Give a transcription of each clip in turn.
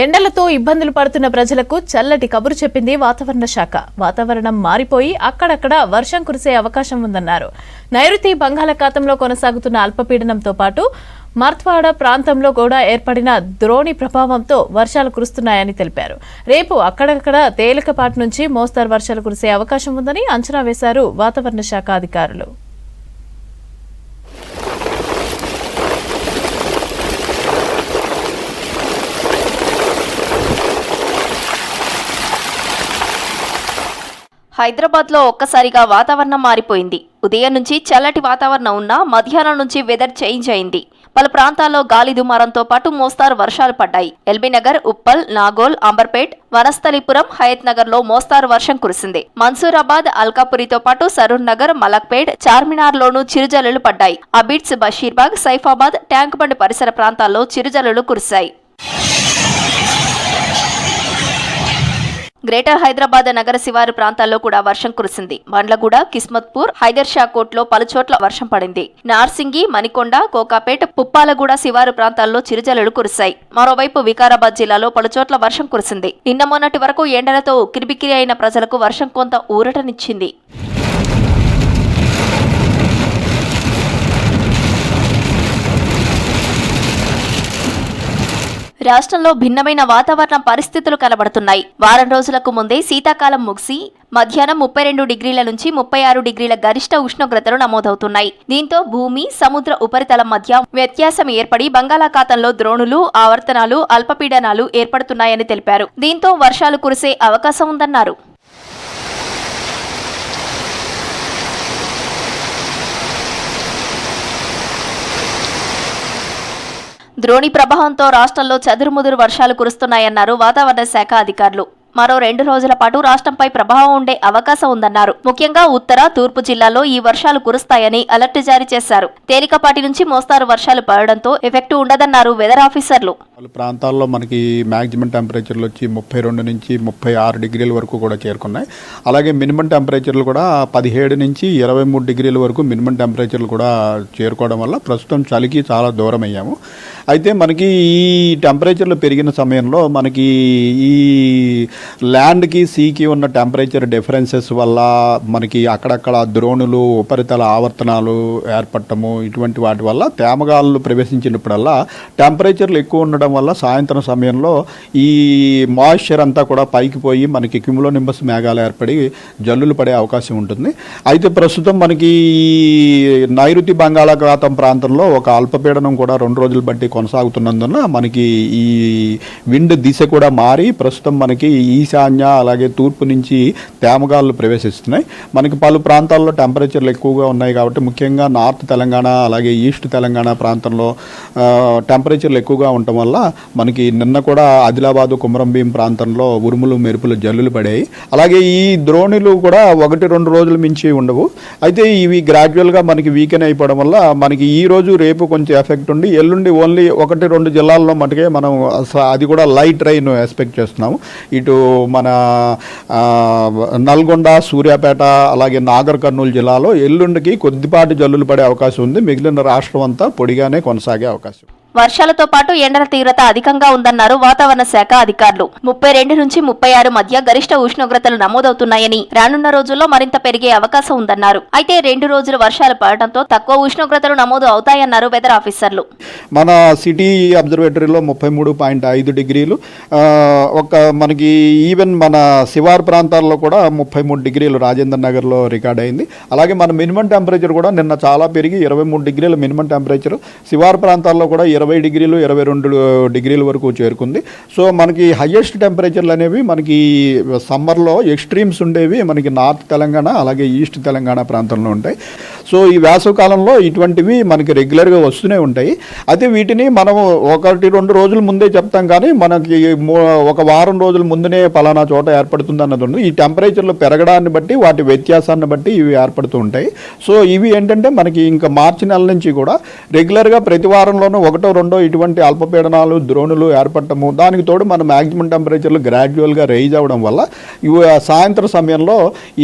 ఎండలతో ఇబ్బందులు పడుతున్న ప్రజలకు చల్లటి కబురు చెప్పింది వాతావరణ శాఖ. వాతావరణం మారిపోయి అక్కడక్కడ వర్షం కురిసే అవకాశం ఉందన్నారు. నైరుతి బంగాళాఖాతంలో కొనసాగుతున్న అల్పపీడనంతో పాటు మర్త్వాడ ప్రాంతంలో కూడా ఏర్పడిన ద్రోణి ప్రభావంతో వర్షాలు కురుస్తున్నాయని తెలిపారు. రేపు అక్కడక్కడ తేలికపాటి నుంచి మోస్తరు వర్షాలు కురిసే అవకాశం ఉందని అంచనా వేశారు వాతావరణ శాఖ అధికారులు. హైదరాబాద్లో ఒక్కసారిగా వాతావరణం మారిపోయింది. ఉదయం నుంచి చల్లటి వాతావరణం ఉన్నా మధ్యాహ్నం నుంచి వెదర్ చేంజ్ అయింది. పలు ప్రాంతాల్లో గాలి దుమారంతో పాటు మోస్తారు వర్షాలు పడ్డాయి. ఎల్బీనగర్, ఉప్పల్, నాగోల్, అంబర్పేట్, వనస్థలిపురం, హయత్ నగర్ లో మోస్తారు వర్షం కురిసింది. మన్సూరాబాద్, అల్కాపురితో పాటు సరూర్ నగర్, మలక్పేట్, చార్మినార్ లోనూ చిరుజల్లులు పడ్డాయి. అబిడ్స్, బషీర్బాగ్, సైఫాబాద్, ట్యాంక్ బండ్ పరిసర ప్రాంతాల్లో చిరుజల్లులు కురిశాయి. గ్రేటర్ హైదరాబాద్ నగర శివారు ప్రాంతాల్లో కూడా వర్షం కురిసింది. బండ్లగూడ, కిస్మత్పూర్, హైదర్ షాకోట్లో పలుచోట్ల వర్షం పడింది. నార్సింగి, మణికొండ, కోకాపేట్, పుప్పాలగూడ శివారు ప్రాంతాల్లో చిరుజల్లులు కురిశాయి. మరోవైపు వికారాబాద్ జిల్లాలో పలుచోట్ల వర్షం కురిసింది. నిన్న మొన్నటి వరకు ఎండలతో ఉక్కిరిబిక్కిరి అయిన ప్రజలకు వర్షం కొంత ఊరటనిచ్చింది. రాష్ట్రంలో భిన్నమైన వాతావరణ పరిస్థితులు కనబడుతున్నాయి. వారం రోజులకు ముందే శీతాకాలం ముగిసి మధ్యాహ్నం 32 డిగ్రీల నుంచి 36 డిగ్రీల గరిష్ట ఉష్ణోగ్రతలు నమోదవుతున్నాయి. దీంతో భూమి, సముద్ర ఉపరితలం మధ్య వ్యత్యాసం ఏర్పడి బంగాళాఖాతంలో ద్రోణులు, ఆవర్తనాలు, అల్పపీడనాలు ఏర్పడుతున్నాయని తెలిపారు. దీంతో వర్షాలు కురిసే అవకాశం ఉందన్నారు. ద్రోణి ప్రభావంతో రాష్ట్రంలో చెదురుముదురు వర్షాలు కురుస్తున్నాయన్నారు వాతావరణ శాఖ అధికారులు. మరో 2 రోజుల పాటు రాష్ట్రంపై ప్రభావం ఉండే అవకాశం ఉందన్నారు. ముఖ్యంగా ఉత్తర, తూర్పు జిల్లాల్లో ఈ వర్షాలు కురుస్తాయని అలర్ట్ జారీ చేశారు. తేలికపాటి నుంచి మోస్తారు వర్షాలు పడడంతో ఎఫెక్ట్ ఉండదన్నారు వెదర్ ఆఫీసర్లు. పలు ప్రాంతాల్లో మనకి మ్యాక్సిమం టెంపరేచర్లు వచ్చి 32 నుంచి 36 డిగ్రీల వరకు కూడా చేరుకున్నాయి. అలాగే మినిమం టెంపరేచర్లు కూడా 17 నుంచి 23 డిగ్రీల వరకు మినిమం టెంపరేచర్లు కూడా చేరుకోవడం వల్ల ప్రస్తుతం చలికి చాలా దూరం అయ్యాము. అయితే మనకి ఈ టెంపరేచర్లు పెరిగిన సమయంలో మనకి ఈ ల్యాండ్కి, సీకి ఉన్న టెంపరేచర్ డిఫరెన్సెస్ వల్ల మనకి అక్కడక్కడ ద్రోణులు, ఉపరితల ఆవర్తనాలు ఏర్పడటము, ఇటువంటి వాటి వల్ల తేమగాలు ప్రవేశించినప్పుడల్లా టెంపరేచర్లు ఎక్కువ ఉండడం వల్ల సాయంత్రం సమయంలో ఈ మాయిశ్చర్ అంతా కూడా పైకి పోయి మనకి క్యుములోనింబస్ మేఘాలు ఏర్పడి జల్లులు పడే అవకాశం ఉంటుంది. అయితే ప్రస్తుతం మనకి నైరుతి బంగాళాఖాతం ప్రాంతంలో ఒక అల్పపీడనం కూడా 2 రోజులు బట్టి కొనసాగుతున్నందున మనకి ఈ విండ్ దిశ కూడా మారి ప్రస్తుతం మనకి ఈశాన్య అలాగే తూర్పు నుంచి తేమగాలు ప్రవేశిస్తున్నాయి. మనకి పలు ప్రాంతాల్లో టెంపరేచర్లు ఎక్కువగా ఉన్నాయి కాబట్టి ముఖ్యంగా నార్త్ తెలంగాణ అలాగే ఈస్ట్ తెలంగాణ ప్రాంతంలో టెంపరేచర్లు ఎక్కువగా ఉండటం వల్ల మనకి నిన్న కూడా ఆదిలాబాదు, కుమరంభీం ప్రాంతంలో ఉరుములు, మెరుపులు, జల్లులు పడాయి. అలాగే ఈ ద్రోణులు కూడా 1-2 రోజుల మించి ఉండవు. అయితే ఇవి గ్రాడ్యువల్గా మనకి వీకెన్ అయిపోవడం వల్ల మనకి ఈ రోజు రేపు కొంచెం ఎఫెక్ట్ ఉండి ఎల్లుండి ఓన్లీ 1-2 జిల్లాల్లో మటుకే మనం అది కూడా లైట్ రైన్ ఎక్స్పెక్ట్ చేస్తున్నాము. ఇటు మన నల్గొండ, సూర్యాపేట అలాగే నాగర్ కర్నూలు జిల్లాలో ఎల్లుండికి కొద్దిపాటి జల్లులు పడే అవకాశం ఉంది. మిగిలిన రాష్ట్రం అంతా పొడిగానే కొనసాగే అవకాశం. వర్షాలతో పాటు ఎండల తీవ్రత అధికంగా ఉందన్నారు వాతావరణ శాఖ అధికారులు. 32 నుంచి 36 మధ్య గరిష్ట ఉష్ణోగ్రతలు నమోదవుతున్నాయని, రానున్న రోజుల్లో మరింత పెరిగే అవకాశం ఉందన్నారు. అయితే 2 రోజులు వర్షాలు పడటంతో తక్కువ ఉష్ణోగ్రతలు నమోదు అవుతాయన్నారు వెదర్ ఆఫీసర్లు. మన సిటీ అబ్జర్వేటరీలో 33.5 డిగ్రీలు, ఒక మనకి ఈవెన్ మన శివారు ప్రాంతాల్లో కూడా 33 డిగ్రీలు రాజేంద్ర నగర్లో రికార్డ్ అయింది. అలాగే మన మినిమం టెంపరేచర్ కూడా నిన్న చాలా పెరిగి 23 డిగ్రీల మినిమం టెంపరేచర్, శివారు ప్రాంతాల్లో కూడా 20 డిగ్రీలు 22 డిగ్రీల వరకు చేరుకుంది. సో మనకి హయ్యెస్ట్ టెంపరేచర్లు అనేవి మనకి సమ్మర్లో ఎక్స్ట్రీమ్స్ ఉండేవి మనకి నార్త్ తెలంగాణ అలాగే ఈస్ట్ తెలంగాణ ప్రాంతంలో ఉంటాయి. సో ఈ వేసవి కాలంలో ఇటువంటివి మనకి రెగ్యులర్గా వస్తూనే ఉంటాయి. అయితే వీటిని మనం 1-2 రోజుల ముందే చెప్తాం, కానీ మనకి ఒక వారం రోజుల ముందునే పలానా చోట ఏర్పడుతుంది అన్నది ఉంది. ఈ టెంపరేచర్లు పెరగడాన్ని బట్టి వాటి వ్యత్యాసాన్ని బట్టి ఇవి ఏర్పడుతూ ఉంటాయి. సో ఇవి ఏంటంటే మనకి ఇంకా మార్చి నెల నుంచి కూడా రెగ్యులర్గా ప్రతి వారంలోనూ 1 రెండో ఇటువంటి అల్పపీడనాలు ద్రోణులు ఏర్పడటము, దానికి తోడు మన మ్యాక్సిమం టెంపరేచర్లు గ్రాడ్యువల్గా రైజ్ అవ్వడం వల్ల సాయంత్రం సమయంలో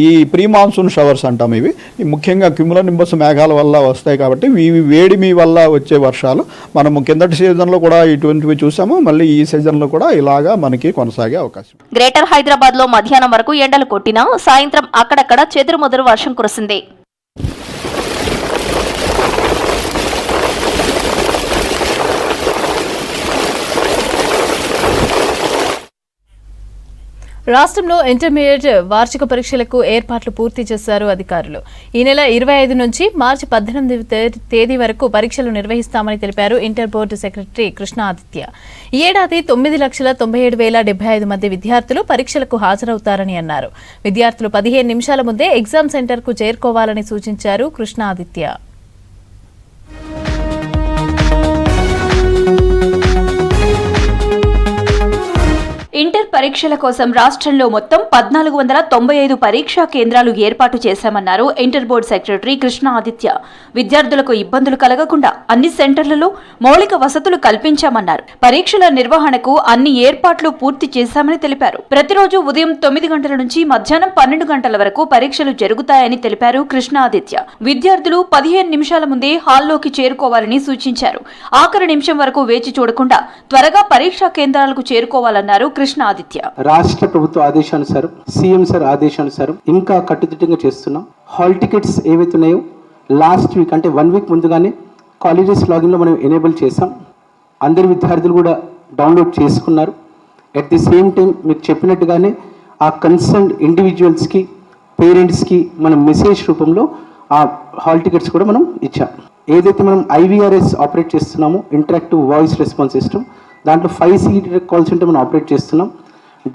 ఈ ప్రీ మాన్సూన్ షవర్స్ అంటాం, ఇవి ముఖ్యంగా క్యుములోనింబస్ మేఘాల వల్ల వస్తాయి. కాబట్టి ఇవి వేడిమి వల్ల వచ్చే వర్షాలు మనము కిందటి సీజన్లో కూడా ఇటువంటివి చూసాము, మళ్ళీ ఈ సీజన్లో కూడా ఇలాగా మనకి కొనసాగే అవకాశం. గ్రేటర్ హైదరాబాద్ లో మధ్యాహ్నం వరకు ఎండలు కొట్టినా సాయంత్రం అక్కడక్కడ చెదురుమదురు వర్షం కురిసింది. రాష్ట్రంలో ఇంటర్మీడియట్ వార్షిక పరీక్షలకు ఏర్పాట్లు పూర్తి చేశారు అధికారులు. ఈ నెల 25 నుంచి మార్చి 18 తేదీ వరకు పరీక్షలు నిర్వహిస్తామని తెలిపారు ఇంటర్ బోర్డు సెక్రటరీ కృష్ణాదిత్య. ఈ ఏడాది 9,97,075 మంది విద్యార్థులు పరీక్షలకు హాజరవుతారని అన్నారు. విద్యార్థులు 15 నిమిషాల ముందే ఎగ్జామ్ సెంటర్కు చేరుకోవాలని సూచించారు కృష్ణాదిత్య. ఇంటర్ పరీక్షల కోసం రాష్ట్రంలో మొత్తం 1495 పరీక్షా కేంద్రాలు ఏర్పాటు చేశామన్నారు ఇంటర్ బోర్డు సెక్రటరీ కృష్ణాదిత్య. విద్యార్థులకు ఇబ్బందులు కలగకుండా అన్ని సెంటర్లలో మౌలిక వసతులు కల్పించామన్నారు. పరీక్షల నిర్వహణకు అన్ని ఏర్పాట్లు పూర్తి చేశామని తెలిపారు. ప్రతిరోజు ఉదయం 9 గంటల నుంచి మధ్యాహ్నం 12 గంటల వరకు పరీక్షలు జరుగుతాయని తెలిపారు కృష్ణాదిత్య. విద్యార్థులు 15 నిమిషాల ముందే హాల్లోకి చేరుకోవాలని సూచించారు. ఆఖరి నిమిషం వరకు వేచి చూడకుండా త్వరగా పరీక్షా కేంద్రాలకు చేరుకోవాలన్నారు కృష్ణాదిత్య. రాష్ట్ర ప్రభుత్వ ఆదేశానుసారం, సీఎం సార్ ఆదేశానుసారం ఇంకా కట్టుదిట్టంగా చేస్తున్నాం. హాల్ టికెట్స్ ఏవైతే ఉన్నాయో లాస్ట్ వీక్ అంటే 1 వీక్ ముందుగానే కాలేజెస్ లాగిన్లో మనం ఎనేబుల్ చేసాం. అందరి విద్యార్థులు కూడా డౌన్లోడ్ చేసుకున్నారు. అట్ ది సేమ్ టైం మీకు చెప్పినట్టుగానే ఆ కన్సర్న్డ్ ఇండివిజువల్స్కి, పేరెంట్స్కి మనం మెసేజ్ రూపంలో ఆ హాల్ టికెట్స్ కూడా మనం ఇచ్చాం. ఏదైతే మనం IVRS ఆపరేట్ చేస్తున్నామో, ఇంటరాక్టివ్ వాయిస్ రెస్పాన్స్ సిస్టమ్, దాంట్లో 5 సీటెడ్ కాల్ సెంటర్ మనం ఆపరేట్ చేస్తున్నాం.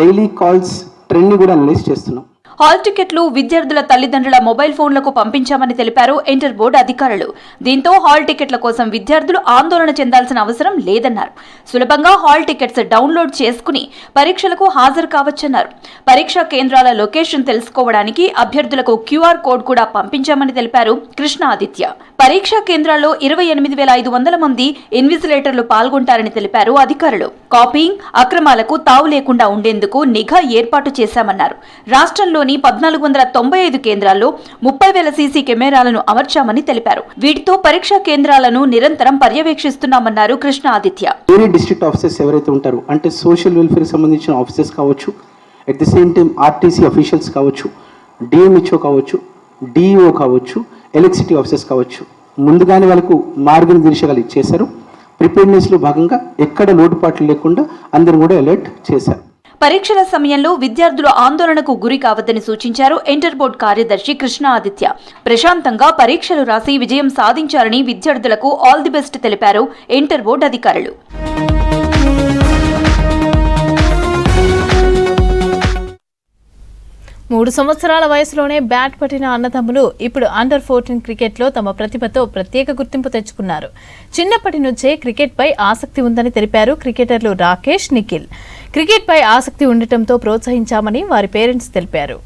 డైలీ కాల్స్ ట్రెండ్ని కూడా అనలైజ్ చేస్తున్నాం. హాల్ టికెట్లు విద్యార్థుల తల్లిదండ్రుల మొబైల్ ఫోన్లకు పంపించామని తెలిపారు ఇంటర్ బోర్డు అధికారులు. దీంతో హాల్ టికెట్ల కోసం విద్యార్థులు ఆందోళన చెందాల్సిన అవసరం లేదన్నారు. సులభంగా హాల్ టికెట్స్ డౌన్లోడ్ చేసుకుని పరీక్షలకు హాజరు కావచ్చన్నారు. పరీక్షా కేంద్రాల లొకేషన్ తెలుసుకోవడానికి అభ్యర్థులకు QR కోడ్ కూడా పంపించామని తెలిపారు కృష్ణాదిత్య. పరీక్షా కేంద్రాల్లో 28,500 మంది ఇన్విజిలేటర్లు పాల్గొంటారని తెలిపారు అధికారులు. కాపీయింగ్, అక్రమాలకు తావు లేకుండా ఉండేందుకు నిఘా ఏర్పాటు చేశామన్నారు. రాష్ట్రంలోని 1495 కేంద్రాల్లో 30,000 సీసీ కెమెరాలను అమర్చామని తెలిపారు. వీటితో పరీక్షా కేంద్రాలను నిరంతరం పర్యవేక్షిస్తున్నామన్నారు కృష్ణాదిత్య. వేరే డిస్ట్రిక్ట్ ఆఫీసర్స్ ఎవరైతే ఉంటారో, అంటే సోషల్ వెల్ఫేర్ సంబంధించిన ఆఫీసర్స్ కావచ్చు, at the same time RTC officials కావచ్చు, DMHO కావచ్చు, DEO కావచ్చు, ఎలక్ట్రిసిటీ ఆఫీసర్స్ కావచ్చు, ముందుగానే వాళ్ళకు మార్గనిర్దేశాలు ఇచ్చేశారు. ప్రిపేర్నెస్లో భాగంగా ఎక్కడ లోటుపాట్లు లేకుండా అందరూ కూడా అలర్ట్ చేశారు. పరీక్షల సమయంలో విద్యార్థులు ఆందోళనకు గురి కావద్దని సూచించారు ఇంటర్ బోర్డు కార్యదర్శి కృష్ణాదిత్య. ప్రశాంతంగా పరీక్షలు రాసి విజయం సాధించాలని విద్యార్థులకు ఆల్ ది బెస్ట్ తెలిపారు ఇంటర్ బోర్డు అధికారులు. మూడు సంవత్సరాల వయసులోనే బ్యాట్ పట్టిన అన్నదమ్ములు ఇప్పుడు అండర్-14 క్రికెట్లో తమ ప్రతిభతో ప్రత్యేక గుర్తింపు తెచ్చుకున్నారు. చిన్నప్పటి నుంచే క్రికెట్పై ఆసక్తి ఉందని తెలిపారు క్రికెటర్లు రాకేష్, నిఖిల్. క్రికెట్పై ఆసక్తి ఉండటంతో ప్రోత్సహించామని వారి పేరెంట్స్ తెలిపారు.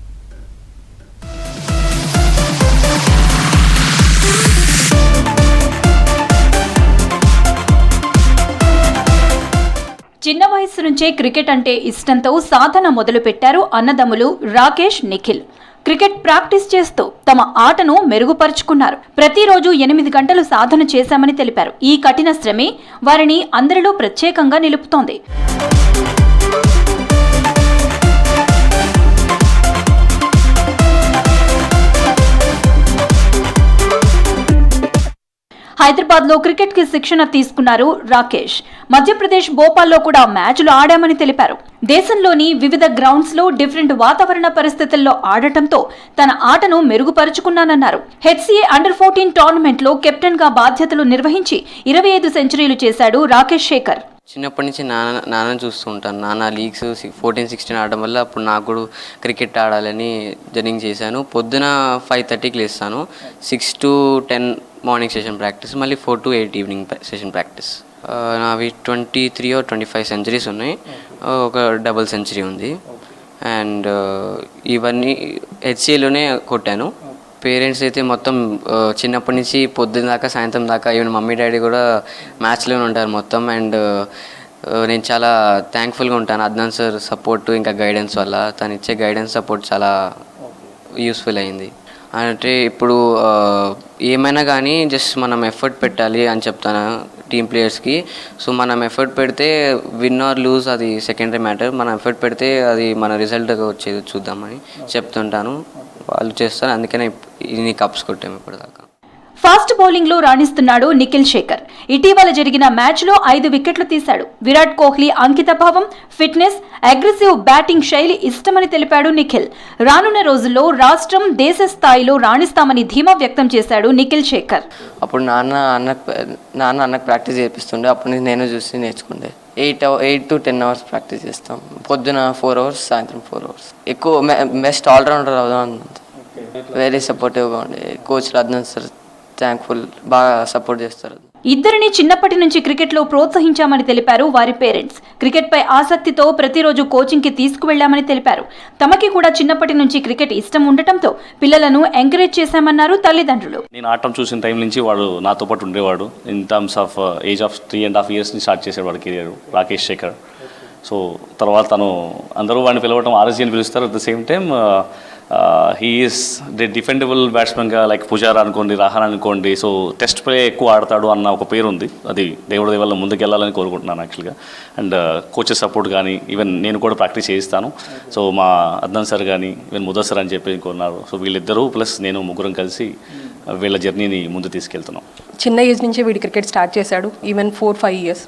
చిన్న వయసు నుంచే క్రికెట్ అంటే ఇష్టంతో సాధన మొదలుపెట్టారు అన్నదమ్ములు రాకేష్, నిఖిల్. క్రికెట్ ప్రాక్టీస్ చేస్తూ తమ ఆటను మెరుగుపరుచుకున్నారు. ప్రతిరోజు 8 గంటలు సాధన చేశామని తెలిపారు. ఈ కఠిన శ్రమే వారిని అందరిలో ప్రత్యేకంగా నిలుపుతోంది. హైదరాబాద్ లో క్రికెట్ కి శిక్షణ తీసుకున్నారు రాకేష్. మధ్యప్రదేశ్ భోపాల్లో కూడా మ్యాచ్లు ఆడామని తెలిపారు. దేశంలోని వివిధ గ్రౌండ్స్ లో డిఫరెంట్ వాతావరణ పరిస్థితుల్లో ఆడటంతో తన ఆటను మెరుగుపరుచుకున్నానన్నారు. HCA అండర్-14 టోర్నమెంట్ లో కెప్టెన్ గా బాధ్యతలు నిర్వహించి 25 సెంచరీలు చేశాడు రాకేష్ శేఖర్. చిన్నప్పటి నుంచి నాన్న చూస్తూ ఉంటాను. నాన్న లీగ్స్ 14-16 ఆడడం వల్ల అప్పుడు నాకు కూడా క్రికెట్ ఆడాలని జర్నింగ్ చేశాను. పొద్దున 5:30కి లేస్తాను. 6 to 10 మార్నింగ్ సెషన్ ప్రాక్టీస్, మళ్ళీ 4 to 8 ఈవినింగ్ సెషన్ ప్రాక్టీస్. నావి 23 or 25 సెంచరీస్ ఉన్నాయి. ఒక డబుల్ సెంచరీ ఉంది. అండ్ ఇవన్నీ HCAలోనే కొట్టాను. పేరెంట్స్ అయితే మొత్తం చిన్నప్పటి నుంచి పొద్దున్న దాకా సాయంత్రం దాకా ఈవెన్ మమ్మీ డాడీ కూడా మ్యాచ్లోనే ఉంటారు మొత్తం. అండ్ నేను చాలా థ్యాంక్ఫుల్గా ఉంటాను అద్నాన్ సార్ సపోర్ట్ ఇంకా గైడెన్స్ వల్ల. తను ఇచ్చే గైడెన్స్ సపోర్ట్ చాలా యూస్ఫుల్ అయింది. అంటే ఇప్పుడు ఏమైనా కానీ జస్ట్ మనం ఎఫర్ట్ పెట్టాలి అని చెప్తాను టీమ్ ప్లేయర్స్కి. సో మనం ఎఫర్ట్ పెడితే విన్ ఆర్ లూజ్ అది సెకండరీ మ్యాటర్. మనం ఎఫర్ట్ పెడితే అది మన రిజల్ట్గా వచ్చేది చూద్దామని చెప్తుంటాను. వాళ్ళు చేస్తారు, అందుకనే ఇన్ని కప్స్ కొట్టాము ఇప్పటిదాకా. ఫాస్ట్ బౌలింగ్ లో రాణిస్తున్నాడు నిఖిల్ శేఖర్. ఇటీవల జరిగిన మ్యాచ్ లో 5 వికెట్లు తీశాడు. విరాట్ కోహ్లీ అంకిత భావం, ఫిట్నెస్, అగ్రెసివ్ బ్యాటింగ్ శైలి ఇష్టమని తెలిపాడు నిఖిల్. రానున్న రోజుల్లో రాష్ట్రం దేశ స్థాయిలో రాణిస్తామని ధీమా వ్యక్తం చేశాడు నిఖిల్ శేఖర్. అప్పుడు నాన్న ప్రాక్టీస్ చేపిస్తుండే, అప్పుడు నుంచి నేను చూసి నేర్చుకుండే. 8 to 10 hours ప్రాక్టీస్ చేస్తాం. పొద్దున 4 hours, సాయంత్రం 4 hours. ఎక్కువ బెస్ట్ ఆల్రౌండర్ అవుదాం. వెరీ సపోర్టివ్గా ఉండే కోచ్ అద్నాన్ సార్, థ్యాంక్ఫుల్, బాగా సపోర్ట్ చేస్తారు. ఇద్దరిని చిన్నప్పటి నుంచి క్రికెట్లో ప్రోత్సహించామని తెలిపారు వారి పేరెంట్స్. క్రికెట్ పై ఆసక్తితో ప్రతిరోజు కోచింగ్ కి తీసుకువెళ్లామని తెలిపారు. తమకి కూడా చిన్నప్పటి నుంచి క్రికెట్ ఇష్టం ఉండటంతో పిల్లలను ఎంకరేజ్ చేశామన్నారు తల్లిదండ్రులు. నేను ఆడటం చూసిన టైం నుంచి వాడు నాతో పాటు ఉండేవాడు. In terms of age of 3.5 years start చేశాడు వాడి కెరియర్, రాకేష్ శేఖర్. సో తర్వాత తను అందరూ వాడిని పిలవటం ఆర్ఎస్జీ అని పిలుస్తారు. At the same time he is dependable బ్యాట్స్మెన్గా, లైక్ పుజారా అనుకోండి, రహాన్ అనుకోండి. సో టెస్ట్ ప్లే ఎక్కువ ఆడతాడు అన్న ఒక పేరు ఉంది. అది దేవుడి వల్ల ముందుకు వెళ్ళాలని కోరుకుంటున్నాను యాక్చువల్గా. అండ్ కోచెస్ సపోర్ట్ కానీ ఈవెన్ నేను కూడా ప్రాక్టీస్ చేయిస్తాను. సో మా అద్నాన్ సార్ కానీ ఈవెన్ ముదస్సర్ అని చెప్పి కొన్నారు. సో వీళ్ళిద్దరూ ప్లస్ నేను ముగ్గురం కలిసి వీళ్ళ జర్నీని ముందు తీసుకెళ్తున్నాం. చిన్న ఏజ్ నుంచే వీడి క్రికెట్ స్టార్ట్ చేశాడు. Even 4-5 years.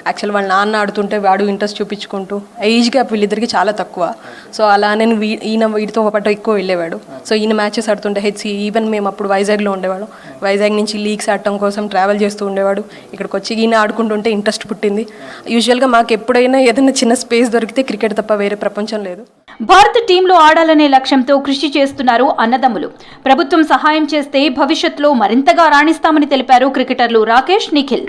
యాక్చువల్ వాళ్ళ నాన్న ఆడుతుంటే వాడు ఇంట్రెస్ట్ చూపించుకుంటూ, ఏజ్ గ్యాప్ వీళ్ళిద్దరికి చాలా తక్కువ. సో అలా నేను వీడితో పాటు ఎక్కువ వెళ్ళేవాడు. సో ఈయన మ్యాచెస్ ఆడుతుంటే హెచ్సి, ఈవెన్ మేము అప్పుడు వైజాగ్లో ఉండేవాడు. వైజాగ్ నుంచి లీగ్స్ ఆడటం కోసం ట్రావెల్ చేస్తూ ఉండేవాడు. ఇక్కడికి వచ్చి ఈయన ఆడుకుంటుంటే ఇంట్రెస్ట్ పుట్టింది. యూజువల్గా మాకు ఎప్పుడైనా ఏదైనా చిన్న స్పేస్ దొరికితే క్రికెట్ తప్ప వేరే ప్రపంచం లేదు. భారత టీంలో ఆడాలనే లక్ష్యంతో కృషి చేస్తున్నారు అన్నదమ్ములు. ప్రభుత్వం సహాయం చేస్తే భవిష్యత్తులో మరింతగా రాణిస్తామని తెలిపారు క్రికెటర్లు రాకేష్, నిఖిల్.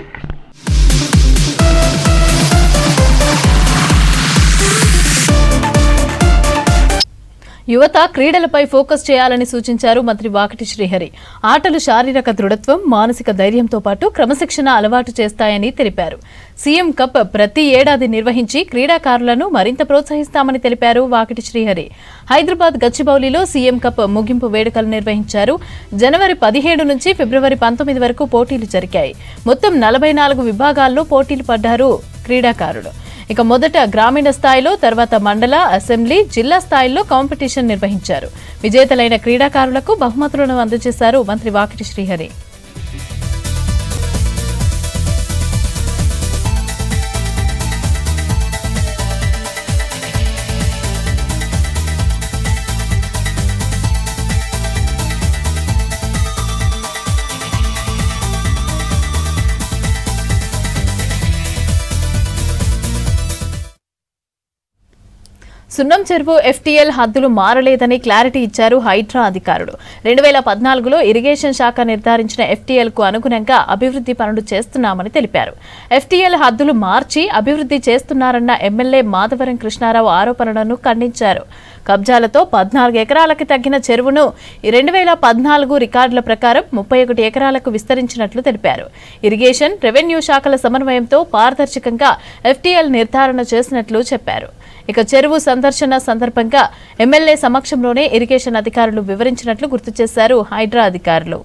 యువత క్రీడలపై ఫోకస్ చేయాలని సూచించారు మంత్రి వాకటి శ్రీహరి. ఆటలు శారీరక దృఢత్వం, మానసిక ధైర్యంతో పాటు క్రమశిక్షణ అలవాటు చేస్తాయని తెలిపారు. సీఎం కప్ ప్రతి ఏడాది నిర్వహించి క్రీడాకారులను మరింత ప్రోత్సహిస్తామని తెలిపారు వాకటి శ్రీహరి. హైదరాబాద్ గచ్చిబౌలిలో సీఎం కప్ ముగింపు వేడుకలు నిర్వహించారు. జనవరి 17 నుంచి ఫిబ్రవరి 19 వరకు పోటీలు జరిగాయి. మొత్తం 44 విభాగాల్లో పోటీలు పడ్డారు క్రీడాకారులు. ఇక మొదట గ్రామీణ స్థాయిలో, తర్వాత మండల, అసెంబ్లీ, జిల్లా స్థాయిల్లో కాంపిటీషన్ నిర్వహించారు. విజేతలైన క్రీడాకారులకు బహుమతులను అందజేశారు మంత్రి వాకిటి శ్రీహరి. సున్నం చెరువు ఎఫ్టీఎల్ హద్దులు మారలేదని క్లారిటీ ఇచ్చారు హైడ్రా అధికారులు. 2014లో ఇరిగేషన్ శాఖ నిర్ధారించిన ఎఫ్టీఎల్ కు అనుగుణంగా అభివృద్ధి పనులు చేస్తున్నామని తెలిపారు. ఎఫ్టీఎల్ హద్దులు మార్చి అభివృద్ధి చేస్తున్నారన్న ఎమ్మెల్యే మాధవరం కృష్ణారావు ఆరోపణలను ఖండించారు. కబ్జాలతో 14 ఎకరాలకి తగ్గిన చెరువును 2014 రికార్డుల ప్రకారం 31 ఎకరాలకు విస్తరించినట్లు తెలిపారు. ఇరిగేషన్, రెవెన్యూ శాఖల సమన్వయంతో పారదర్శకంగా ఎఫ్టీఎల్ నిర్ధారణ చేసినట్లు చెప్పారు. ఇక చెరువు సందర్శన సందర్భంగా ఎమ్మెల్యే సమక్షంలోనే ఇరిగేషన్ అధికారులు వివరించినట్లు గుర్తు చేశారు హైడ్రా అధికారులు.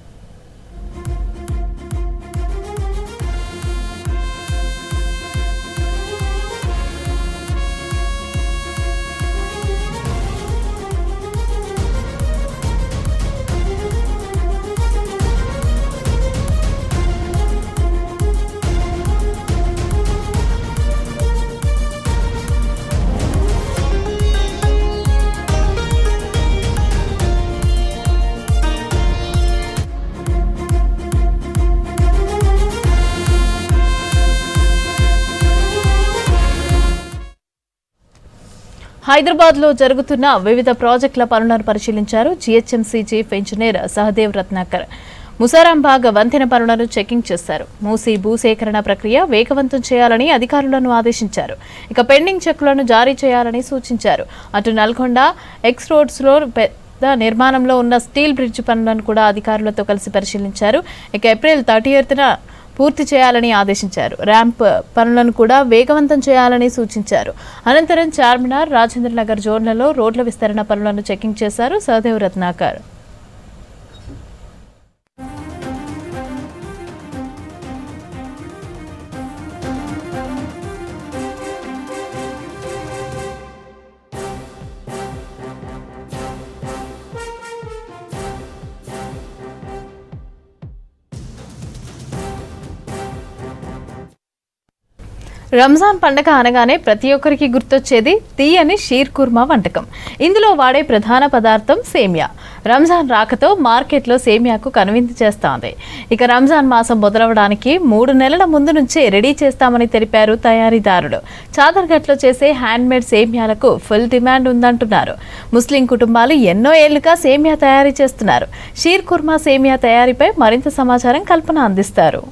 హైదరాబాద్ లో జరుగుతున్న వివిధ ప్రాజెక్టుల పనులను పరిశీలించారు GHMC chief engineer Sahadev Ratnakar. Musarambagh వంతెన పనులను చెకింగ్ చేశారు. మూసీ భూసేకరణ ప్రక్రియ వేగవంతం చేయాలని అధికారులను ఆదేశించారు. ఇక పెండింగ్ చెక్కులను జారీ చేయాలని సూచించారు. అటు నల్గొండ ఎక్స్ రోడ్స్ లో నిర్మాణంలో ఉన్న స్టీల్ బ్రిడ్జ్ పనులను కూడా అధికారులతో కలిసి పరిశీలించారు. ఇక ఏప్రిల్ 30న పూర్తి చేయాలని ఆదేశించారు. ర్యాంప్ పనులను కూడా వేగవంతం చేయాలని సూచించారు. అనంతరం చార్మినార్, రాజేంద్రనగర్ జోన్లలో రోడ్ల విస్తరణ పనులను చెకింగ్ చేశారు సహదేవ్ రత్నాకర్. రంజాన్ పండగ అనగానే ప్రతి ఒక్కరికి గుర్తొచ్చేది తీయని షీర్ కుర్మా వంటకం. ఇందులో వాడే ప్రధాన పదార్థం సేమియా. రంజాన్ రాకతో మార్కెట్లో సేమియాకు కనువిందు చేస్తోంది. ఇక రంజాన్ మాసం మొదలవడానికి 3 నెలల ముందు నుంచే రెడీ చేస్తామని తెలిపారు తయారీదారులు. చాదర్ఘట్లో చేసే హ్యాండ్మేడ్ సేమియాలకు ఫుల్ డిమాండ్ ఉందంటున్నారు. ముస్లిం కుటుంబాలు ఎన్నో ఏళ్లుగా సేమియా తయారీ చేస్తున్నారు. షీర్ కుర్మా సేమియా తయారీపై మరింత సమాచారం కల్పన అందిస్తారు.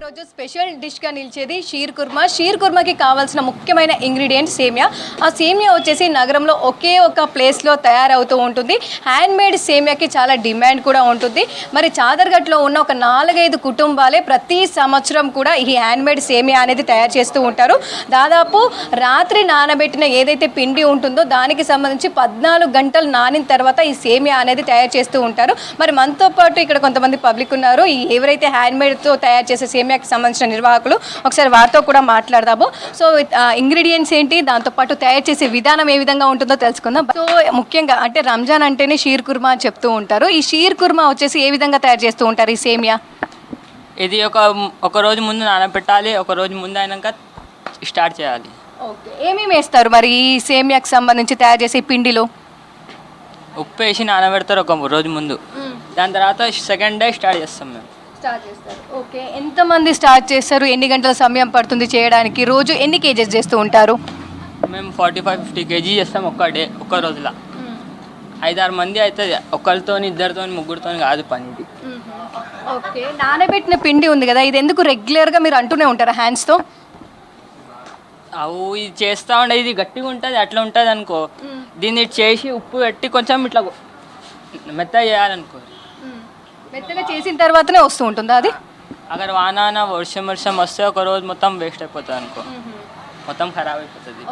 రోజు స్పెషల్ డిష్గా నిలిచేది షీర్ కుర్మా. షీర్ కుర్మాకి కావాల్సిన ముఖ్యమైన ఇంగ్రీడియంట్ సేమియా. ఆ సేమియా వచ్చేసి నగరంలో ఒకే ఒక ప్లేస్లో తయారవుతూ ఉంటుంది. హ్యాండ్మేడ్ సేమియాకి చాలా డిమాండ్ కూడా ఉంటుంది. మరి చాదర్ఘట్లో ఉన్న ఒక 4-5 కుటుంబాలే ప్రతి సంవత్సరం కూడా ఈ హ్యాండ్మేడ్ సేమియా అనేది తయారు చేస్తూ ఉంటారు. దాదాపు రాత్రి నానబెట్టిన ఏదైతే పిండి ఉంటుందో దానికి సంబంధించి 14 గంటలు నానిన తర్వాత ఈ సేమియా అనేది తయారు చేస్తూ ఉంటారు. మరి మనతో పాటు ఇక్కడ కొంతమంది పబ్లిక్ ఉన్నారు. ఈ ఎవరైతే హ్యాండ్మేడ్తో తయారు చేసే సేమియా సంబంధించిన నిర్వాహకులు, ఒకసారి వారితో కూడా మాట్లాడదాము. సో ఇంగ్రీడియంట్స్ ఏంటి, దాంతోపాటు తయారు చేసే విధానం ఏ విధంగా ఉంటుందో తెలుసుకుందాం. సో ముఖ్యంగా అంటే రంజాన్ అంటేనే షీర్ కుర్మా అని చెప్తూ ఉంటారు. ఈ షీర్ కుర్మా వచ్చేసి ఏ విధంగా తయారు చేస్తూ ఉంటారు ఈ సేమియా? ఇది ఒక రోజు ముందు నానబెట్టాలి, ఒక రోజు ముందు అయినాక స్టార్ట్ చేయాలి. ఓకే, ఏమేమి వేస్తారు మరి ఈ సేమియాకి సంబంధించి తయారు చేసే పిండిలో? ఉప్పు వేసి నానబెడతారు ఒక రోజు ముందు. దాని తర్వాత సెకండ్ డే స్టార్ట్ చేస్తాం మేము. స్టార్ట్ చేస్తారు. ఓకే, ఎంతమంది స్టార్ట్ చేస్తారు? ఎన్ని గంటల సమయం పడుతుంది చేయడానికి? రోజు ఎన్ని కేజెస్ చేస్తూ ఉంటారు? మేము 45-50 kg చేస్తాం ఒక్క రోజులో. 5-6 మంది అవుతుంది. ఒకరితో, ఇద్దరితో, ముగ్గురితో కాదు పని ఇది. ఓకే, నానబెట్టిన పిండి ఉంది కదా, ఇది ఎందుకు రెగ్యులర్గా మీరు అంటూనే ఉంటారా హ్యాండ్స్తో? ఇది చేస్తూ ఉండే, ఇది గట్టిగా ఉంటుంది, అట్లా ఉంటుంది అనుకో. దీన్ని చేసి ఉప్పు పెట్టి కొంచెం ఇట్లా మెత్తగా చేయాలనుకో. మెత్తగా చేసిన తర్వాతనే వస్తూ ఉంటుందా అది? అక్కడ వాన వర్షం వస్తే ఒక రోజు మొత్తం వేస్ట్ అయిపోతుంది అనుకో, మొత్తం ఖరాబ్ అయిపోతుంది.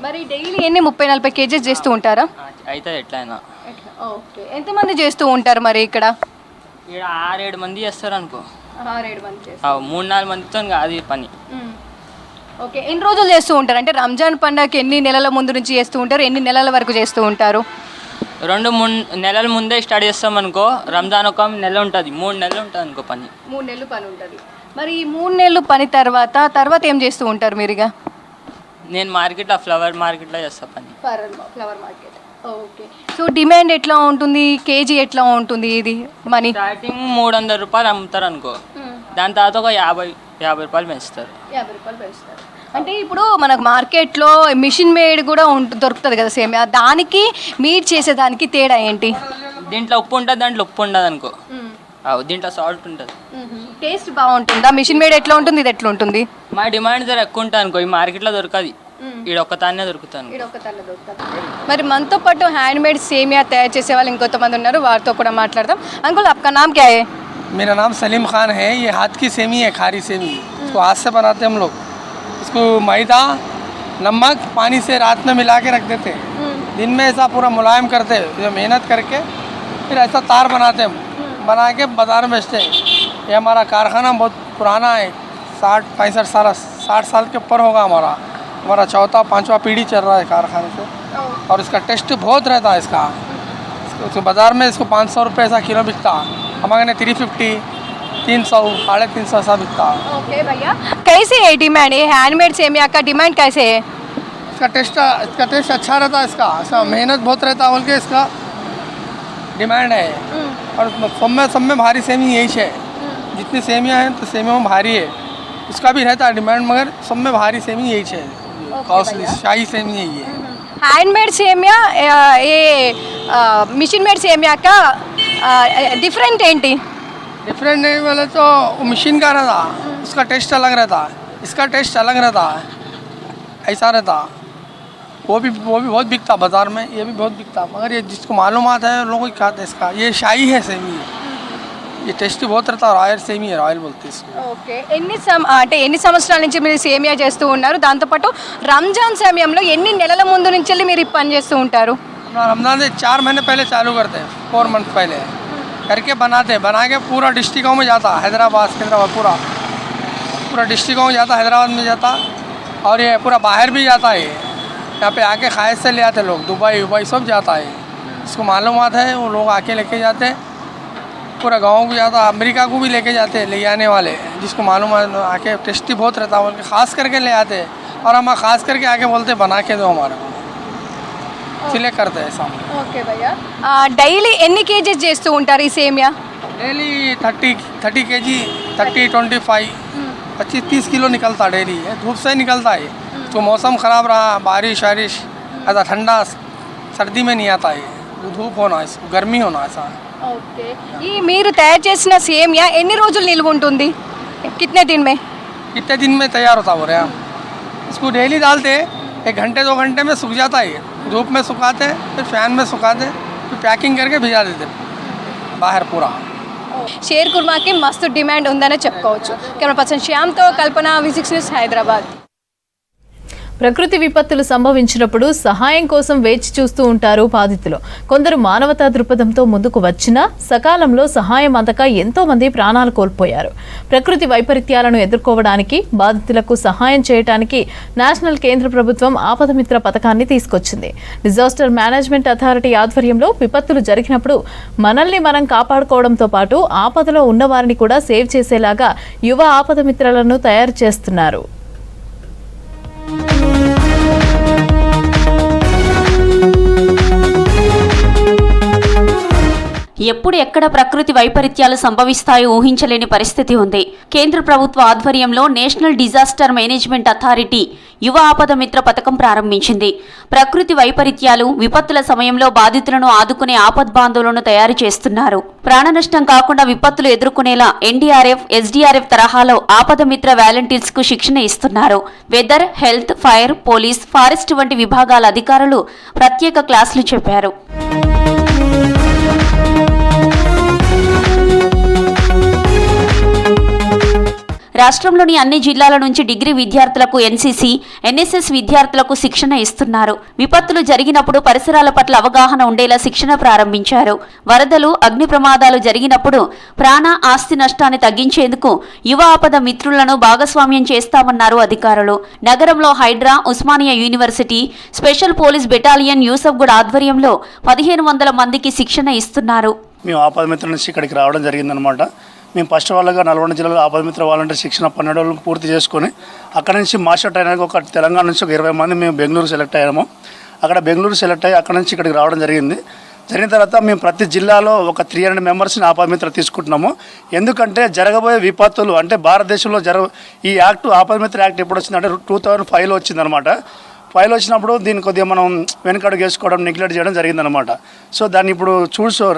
మరి డైలీ ఎన్ని 30-40 కేజెస్ చేస్తూ ఉంటారా? అవుతుంది ఎట్లయినా. ఓకే, ఎంతమంది చేస్తూ ఉంటారు మరి ఇక్కడ? 6-7 మంది చేస్తారు అనుకో. 6-7 మంది 3-4 మందితో కాదు ఈ పని. ఓకే, ఎన్ని రోజులు చేస్తూ ఉంటారు? అంటే రంజాన్ పండుగకి ఎన్ని నెలల ముందు నుంచి చేస్తూ ఉంటారు, ఎన్ని నెలల వరకు చేస్తూ ఉంటారు? 2-3 నెలల ముందే స్టార్ట్ చేస్తాం అనుకో. రంజాన్ ఒక నెల ఉంటుంది, 3 నెలలు ఉంటుంది అనుకో పని. 3 నెలలు పని ఉంటుంది. మరి ఈ 3 నెలలు పని తర్వాత ఏం చేస్తూ ఉంటారు మీరుగా? నేను మార్కెట్లో, ఫ్లవర్ మార్కెట్లో చేస్తా పని. Flower market. Okay, so demand ఎట్లా ఉంటుంది, కేజీ ఎట్లా ఉంటుంది ఇది మనీ? స్టార్టింగ్ 300 రూపాయలు అమ్ముతారు అనుకో. దాని తర్వాత ఒక 50 రూపాయలు పెంచుతారు. 50 రూపాయలు పెంచుతారు. అంటే ఇప్పుడు మనకు మార్కెట్లో మిషన్ మేడ్ కూడా దొరుకుతుంది కదా సేమియా, దానికి మీరు చేసేదానికి తేడా ఏంటి? దీంట్లో ఉప్పు ఉంటుంది, దాంట్లో ఉప్పు ఉండదు అనుకో. దీంట్లో సాల్ట్ ఉంటుంది. టేస్ట్ బాగుంటుందా? మిషన్ మేడ్ ఎట్లా ఉంటుంది, ఇది ఎట్లా ఉంటుంది? మా డిమాండ్ ధర ఎక్కువ ఉంటుంది అనుకో. ఈ మార్కెట్లో దొరకదు, ఈడ ఒక్కతానే దొరుకుతాను. మరి మనతో పాటు హ్యాండ్ మేడ్ సేమియా తయారు చేసే వాళ్ళు ఇంకొంతమంది ఉన్నారు, వారితో కూడా మాట్లాడదాం. అంకుల్, आपका नाम क्या है? मेरा नाम सलीम खान है. ये हाथ की सेमी है, खारी सेमी. इसको हाथ से बनाते हैं हम लोग. इसको मैदा, नमक, पानी से रात में मिला के रख देते हैं. दिन में ऐसा पूरा मुलायम करते हैं, जो मेहनत करके फिर ऐसा तार बनाते हैं, बना के बाज़ार में बेचते हैं. ये हमारा कारखाना बहुत पुराना है, 60 साल के ऊपर होगा. हमारा 4-5वां पीढ़ी चल रहा है कारखाने से. और इसका टेस्ट बहुत रहता है इसका. बाज़ार में इसको 500 रुपये ऐसा किलो बिकता है. हमारे 350, 300, 350 ऐसा बिकता है. ओके भैया, कैसे है डिमांड? ये हैंडमेड सेमिया का डिमांड कैसे है? इसका टेस्ट अच्छा रहता है. इसका मेहनत बहुत रहता है, बोल के इसका डिमांड है. और सब में भारी सेमी यही है. जितनी सेमियाँ हैं तो सेमियों में भारी है. उसका भी रहता है डिमांड, मगर सब में भारी सेमी यही है. कॉस्टली शाही सेमी यही है. हैंडमेड सेमिया ये मिशन मेड सेमिया का डिफरेंट ఏంటి? डिफरेंट नहीं बोले तो मशीन का रहता, उसका टेस्ट अलग रहता है, इसका टेस्ट अलग रहता है, ऐसा रहता. वो भी बहुत बिकता बाज़ार में, ये भी बहुत बिकता। मगर ये जिसको मालूमात है लोगों को खाते हैं इसका। ये शाही है सेमी है, ये टेस्टी बहुत रहता है। रॉयल सेमी है, रॉयल बोलते हैं इसको। ఓకే అంటే ఎన్ని సంవత్సరాల నుంచి మీరు సేమియా చేస్తూ ఉన్నారు? దాంతోపాటు రంజాన్ సమయంలో ఎన్ని నెలల ముందు నుంచి మీరు ఈ పని చేస్తూ ఉంటారు? रमज़ान से 4 महीने पहले चालू करते हैं, 4 मंथ पहले करके बनाते हैं। बना के पूरा डिस्ट्रिक्टों में जाता, हैदराबाद सिकंदराबाद पूरा डिस्ट्रिक्टों में जाता, हैदराबाद में जाता और ये पूरा बाहर भी जाता है। यहाँ पे आके खायद से ले आते लोग, दुबई सब जाता है। इसको मालूमात है वो लोग आके लेके जाते हैं, पूरा गाँव को जाता, अमेरिका को भी लेके जाते हैं ले आने वाले, जिसको मालूम आके टेस्टी बहुत रहता है बोल के खास करके ले आते हैं। और हम खास करके आके बोलते बना के दो हमारे को, इसलिए करते हैं सामने। ఓకే భయ్యా, డైలీ ఎన్ని కేజీస్ చేస్తూ ఉంటారు ఈ సేమియా? डेली 30 kg, 25 25-30 किलो निकलता डेली है। धूप से निकलता है, तो मौसम ख़राब रहा, बारिश वारिश ऐसा ठंडा सर्दी में नहीं आता है, धूप होना इसको, गर्मी होना ऐसा। ఓకే, ఈ మీరు తయారు చేసిన సేమియా ఎన్ని రోజులు నిల్వ ఉంటుంది? कितने दिन में? कितने दिन में तैयार होता बोल रहे हैं हम। इसको डेली डालते, 1 घंटे 2 घंटे में सूख जाता है। धूप में सुखाते, फिर फैन में सुखाते, फिर पैकिंग करके भिजा देते बाहर पूरा। షేర్ కుర్మాకి మస్తు డిమాండ్ ఉందనే చెప్పుకోవచ్చు. కెమెరా పర్సన్ శ్యామ్తో కల్పన, V6 న్యూస్, హైదరాబాద్. ప్రకృతి విపత్తులు సంభవించినప్పుడు సహాయం కోసం వేచి చూస్తూ ఉంటారు బాధితులు. కొందరు మానవతా దృక్పథంతో ముందుకు వచ్చినా సకాలంలో సహాయం అందక ఎంతో మంది ప్రాణాలు కోల్పోయారు. ప్రకృతి వైపరీత్యాలను ఎదుర్కోవడానికి బాధితులకు సహాయం చేయడానికి నేషనల్ కేంద్ర ప్రభుత్వం ఆపదమిత్ర పథకాన్ని తీసుకొచ్చింది. డిజాస్టర్ మేనేజ్మెంట్ అథారిటీ ఆధ్వర్యంలో విపత్తులు జరిగినప్పుడు మనల్ని మనం కాపాడుకోవడంతో పాటు ఆపదలో ఉన్నవారిని కూడా సేవ్ చేసేలాగా యువ ఆపదమిత్రలను తయారు చేస్తున్నారు. ఎప్పుడు ఎక్కడ ప్రకృతి వైపరీత్యాలు సంభవిస్తాయో ఊహించలేని పరిస్థితి ఉంది. కేంద్ర ప్రభుత్వ ఆధ్వర్యంలో నేషనల్ డిజాస్టర్ మేనేజ్మెంట్ అథారిటీ యువ ఆపద మిత్ర పథకం ప్రారంభించింది. ప్రకృతి వైపరీత్యాలు, విపత్తుల సమయంలో బాధితులను ఆదుకునే ఆపద్బాంధవులను తయారు చేస్తున్నారు. ప్రాణ నష్టం కాకుండా విపత్తులు ఎదుర్కొనేలా NDRF, SDRF తరహాలో ఆపద మిత్ర వాలంటీర్స్ కు శిక్షణ ఇస్తున్నారు. Weather, health, fire, police, forest వంటి విభాగాల అధికారులు ప్రత్యేక క్లాసులు చెప్పారు. రాష్ట్రంలోని అన్ని జిల్లాల నుంచి డిగ్రీ విద్యార్థులకు NCC, NSS విద్యార్థులకు శిక్షణ ఇస్తున్నారు. విపత్తులు జరిగినప్పుడు పరిసరాల పట్ల అవగాహన ఉండేలా శిక్షణ ప్రారంభించారు. వరదలు, అగ్ని ప్రమాదాలు జరిగినప్పుడు ప్రాణ, ఆస్తి నష్టాన్ని తగ్గించేందుకు యువ ఆపద మిత్రులను భాగస్వామ్యం చేస్తామన్నారు అధికారులు. నగరంలో Hydraa, Osmania university, special police battalion Yousufguda ఆధ్వర్యంలో 1500 మందికి శిక్షణ ఇస్తున్నారు. మేము ఆపద మిత్రుల నుంచి ఇక్కడికి రావడం జరిగిందనమాట. మేము ఫస్ట్ వాళ్ళగా నల్గొండ జిల్లాలో ఆపదమిత్ర వాలంటీర్ శిక్షణ 12 రోజులు పూర్తి చేసుకొని అక్కడ నుంచి మాస్టర్ ట్రైనర్కి ఒక తెలంగాణ నుంచి ఒక 20 మంది మేము బెంగళూరు సెలెక్ట్ అయ్యాము. అక్కడ బెంగళూరు సెలెక్ట్ అయ్యి అక్కడ నుంచి ఇక్కడికి రావడం జరిగింది. జరిగిన తర్వాత మేము ప్రతి జిల్లాలో ఒక 300 మెంబర్స్ని ఆపదమిత్ర తీసుకుంటున్నాము. ఎందుకంటే జరగబోయే విపత్తులు అంటే భారతదేశంలో ఈ యాక్ట్ ఆపదమిత్ర యాక్ట్ ఎప్పుడు వచ్చిందంటే 2005లో వచ్చిందనమాట. ఫైల్ వచ్చినప్పుడు దీన్ని కొద్దిగా మనం వెనకడుగు వేసుకోవడం, నెగ్లెక్ట్ చేయడం జరిగిందనమాట. సో దాన్ని ఇప్పుడు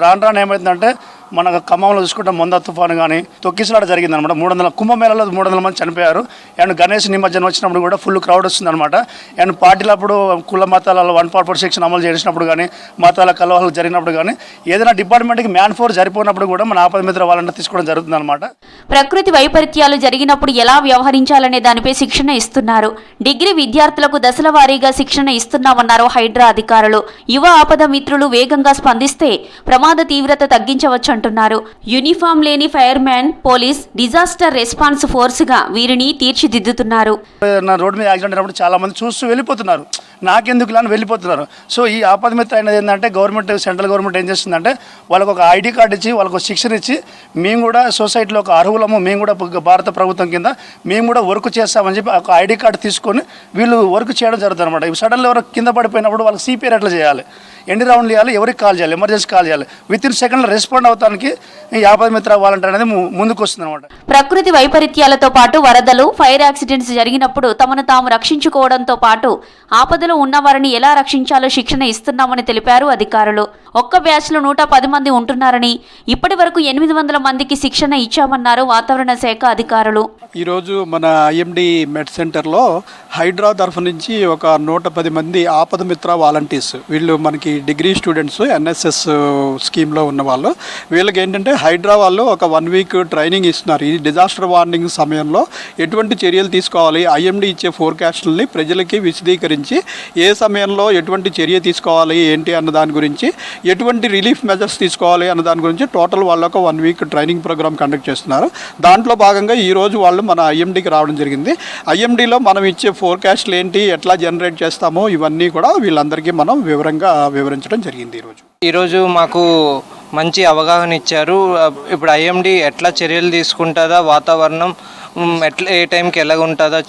రాను ఏమవుతుందంటే మన ఖమ్మంలో చూసుకుంటే మొందా తుఫాను కానీ తొక్కిసలాట జరిగిందనమాట. 300 కుంభమేళలో 300 మంది చనిపోయారు. అండ్ గణేష్ నిమజ్జనం వచ్చినప్పుడు కూడా ఫుల్ క్రౌడ్ వస్తుందన్నమాట. అండ్ పార్టీలప్పుడు కుల మతాలలో 144 సెక్షన్ అమలు చేసినప్పుడు కానీ, మతాల కలహాలు జరిగినప్పుడు కానీ, ఏదైనా డిపార్ట్మెంట్కి మ్యాన్ ఫోర్స్ సరిపోయినప్పుడు కూడా మన ఆపద మిత్ర వాళ్ళని తీసుకోవడం జరుగుతుందన్నమాట. ప్రకృతి వైపరీత్యాలు జరిగినప్పుడు ఎలా వ్యవహరించాలనే దానిపై శిక్షణ ఇస్తున్నారు. డిగ్రీ విద్యార్థులకు దశల వారీగా శిక్షణ ఇస్తున్నామన్నారు హైడ్రా అధికారులు. యువ ఆపద మిత్రులు వేగంగా స్పందిస్తే ప్రమాద తీవ్రత తగ్గించవచ్చు అంటున్నారు. యూనిఫామ్ లేని fire man, police, disaster response force గా వీరిని తీర్చిదిద్దుతున్నారు. నా రోడ్డు మీద యాక్సిడెంట్ అయినప్పుడు చాలా మంది చూస్తూ వెళ్ళిపోతున్నారు, నాకెందుకు అని వెళ్ళిపోతున్నారు. సో ఈ ఆపద మిత్ర అనేది ఏంటంటే గవర్నమెంట్, సెంట్రల్ గవర్నమెంట్ ఏం చేస్తుందంటే వాళ్ళకు ఒక ID కార్డు ఇచ్చి, వాళ్ళకు శిక్షణ ఇచ్చి, మేము కూడా సొసైటీలో ఒక అర్హులము, మేము కూడా భారత ప్రభుత్వం కింద మేము కూడా వర్క్ చేస్తామని చెప్పి ఒక ID కార్డు తీసుకొని వీళ్ళు వర్క్ చేయడం జరుగుతుంది అనమాట. సడన్గా ఎవరు కింద పడిపోయినప్పుడు వాళ్ళకి CPR ఎట్లా చేయాలి, ఎన్ని రౌండ్లు చేయాలి, ఎవరికి కాల్ చేయాలి, ఎమర్జెన్సీ కాల్ చేయాలి, విత్ ఇన్ సెకండ్లో రెస్పాండ్ అవడానికి ఈ ఆపద మిత్ర వాలంటీర్ అనేది ముందుకు వస్తుంది అనమాట. ప్రకృతి వైపరీత్యాలతో పాటు వరదలు, ఫైర్ యాక్సిడెంట్స్ జరిగినప్పుడు తమను తాము రక్షించుకోవడంతో పాటు ఆపదలో ఉన్నవారిని ఎలా రక్షించాలో శిక్షణ ఇస్తున్నామని తెలిపారు అధికారులు. ఒక్క బ్యాచ్లో 110 మంది ఉంటున్నారని, ఇప్పటి వరకు 800 మందికి శిక్షణ ఇచ్చామన్నారు వాతావరణ శాఖ అధికారులు. ఈరోజు మన ఐఎండి మెడ్ సెంటర్లో హైడ్రా తరఫు నుంచి ఒక 110 మంది ఆపద మిత్ర వాలంటీర్స్, వీళ్ళు మనకి డిగ్రీ స్టూడెంట్స్, ఎన్ఎస్ఎస్ స్కీమ్లో ఉన్న వాళ్ళు. వీళ్ళకి ఏంటంటే హైడ్రా వాళ్ళు ఒక 1 వీక్ ట్రైనింగ్ ఇస్తున్నారు. ఈ డిజాస్టర్ వార్నింగ్ సమయంలో ఎటువంటి చర్యలు తీసుకోవాలి, ఐఎండి ఇచ్చే ఫోర్కాస్ట్లని ప్రజలకి విశదీకరించి ఏ సమయంలో ఎటువంటి చర్య తీసుకోవాలి ఏంటి అన్న దాని గురించి, ఎటువంటి రిలీఫ్ మెజర్స్ తీసుకోవాలి అన్న దాని గురించి టోటల్ వాళ్ళు ఒక 1 వీక్ ట్రైనింగ్ ప్రోగ్రామ్ కండక్ట్ చేస్తున్నారు. దాంట్లో భాగంగా ఈరోజు వాళ్ళు మన ఐఎండికి రావడం జరిగింది. ఐఎండిలో మనం ఇచ్చే ఫోర్కాస్ట్లు ఏంటి, ఎట్లా జనరేట్ చేస్తామో ఇవన్నీ కూడా వీళ్ళందరికీ మనం వివరంగా వివరించడం జరిగింది. ఈరోజు మాకు మంచి అవగాహన ఇచ్చారు. ఇప్పుడు ఐఎండి ఎట్లా చర్యలు తీసుకుంటుందా, వాతావరణం ఎట్లా ఏ టైంకి ఎలాగ ఉంటుందో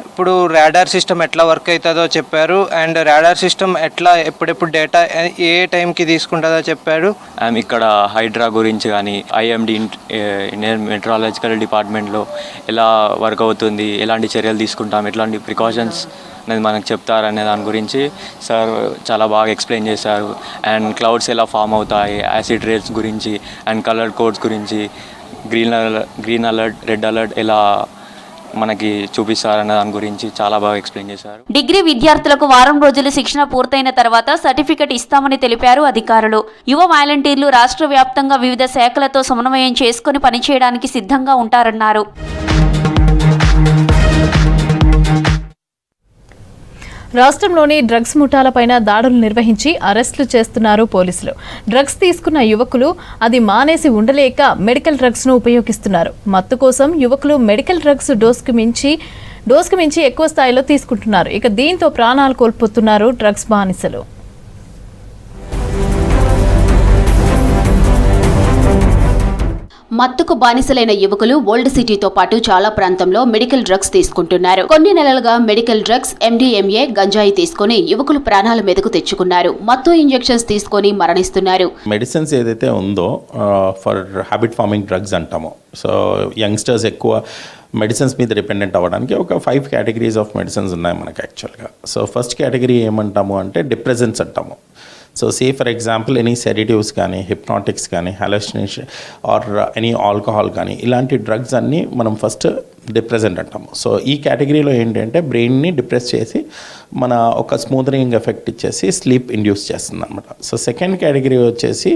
ఇప్పుడు రాడార్ సిస్టమ్ ఎట్లా వర్క్ అవుతుందో చెప్పారు. అండ్ రాడార్ సిస్టమ్ ఎట్లా ఎప్పుడెప్పుడు డేటా ఏ టైంకి తీసుకుంటుందో చెప్పారు. ఇక్కడ హైడ్రా గురించి కానీ, ఐఎండి ఇండియన్ మెట్రాలజికల్ డిపార్ట్మెంట్లో ఎలా వర్క్ అవుతుంది, ఎలాంటి చర్యలు తీసుకుంటాం, ఎట్లాంటి ప్రికాషన్స్ అనేది మనకు చెప్తారనే దాని గురించి సార్ చాలా బాగా ఎక్స్ప్లెయిన్ చేశారు. అండ్ క్లౌడ్స్ ఎలా ఫామ్ అవుతాయి, యాసిడ్ రేట్స్ గురించి, అండ్ కలర్ కోడ్స్ గురించి, గ్రీన్ అలర్ట్, రెడ్ అలర్ట్ ఎలా మనకి చూపిస్తారన్న దాని గురించి చాలా బాగా ఎక్స్ప్లెయిన్ చేశారు. డిగ్రీ విద్యార్థులకు వారం రోజులు శిక్షణ పూర్తయిన తర్వాత సర్టిఫికెట్ ఇస్తామని తెలిపారు అధికారులు. యువ వాలంటీర్లు రాష్ట్ర వ్యాప్తంగా వివిధ శాఖలతో సమన్వయం చేసుకుని పనిచేయడానికి సిద్ధంగా ఉంటారన్నారు. రాష్ట్రంలోని డ్రగ్స్ ముఠాలపైన దాడులు నిర్వహించి అరెస్టులు చేస్తున్నారు పోలీసులు. డ్రగ్స్ తీసుకున్న యువకులు అది మానేసి ఉండలేక మెడికల్ డ్రగ్స్ను ఉపయోగిస్తున్నారు. మత్తు కోసం యువకులు మెడికల్ డ్రగ్స్ డోస్కు మించి ఎక్కువ స్థాయిలో తీసుకుంటున్నారు. ఇక దీంతో ప్రాణాలు కోల్పోతున్నారు డ్రగ్స్ బానిసలు. మత్తుకు బానిసలైన యువకులు ఓల్డ్ సిటీతో పాటు చాలా ప్రాంతంలో మెడికల్ డ్రగ్స్ తీసుకుంటున్నారు. కొన్ని నెలలుగా మెడికల్ డ్రగ్స్, ఎండిఎంఏ, గంజాయి తీసుకుని యువకులు ప్రాణాల మీదకు తెచ్చుకున్నారు. మత్తు ఇంజెక్షన్స్ తీసుకొని మరణిస్తున్నారు. మెడిసిన్స్ ఏదైతే ఉందో ఫర్ హ్యాబిట్ ఫార్మింగ్ డ్రగ్స్ అంటామో, సో యంగ్స్టర్స్ ఎక్కువ మెడిసిన్స్ మీద డిపెండెంట్ అవ్వడానికి ఒక 5 కేటగిరీస్ ఆఫ్ మెడిసిన్స్ ఉన్నాయి మనకు యాక్చువల్గా. సో ఫస్ట్ కేటగిరీ ఏమంటాము అంటే డిప్రెసెంట్స్ అంటాము. So say for example any sedatives కానీ, హిప్నాటిక్స్ కానీ, హాలూసినేషన్ ఆర్ ఎనీ ఆల్కహాల్ కానీ, ఇలాంటి డ్రగ్స్ అన్నీ మనం ఫస్ట్ డిప్రెసెంట్ అంటాము. సో ఈ కేటగిరీలో ఏంటంటే బ్రెయిన్ని డిప్రెస్ చేసి మన ఒక స్మూదనింగ్ ఎఫెక్ట్ ఇచ్చేసి స్లీప్ ఇండ్యూస్ చేస్తుంది అనమాట. సో సెకండ్ కేటగిరీ వచ్చేసి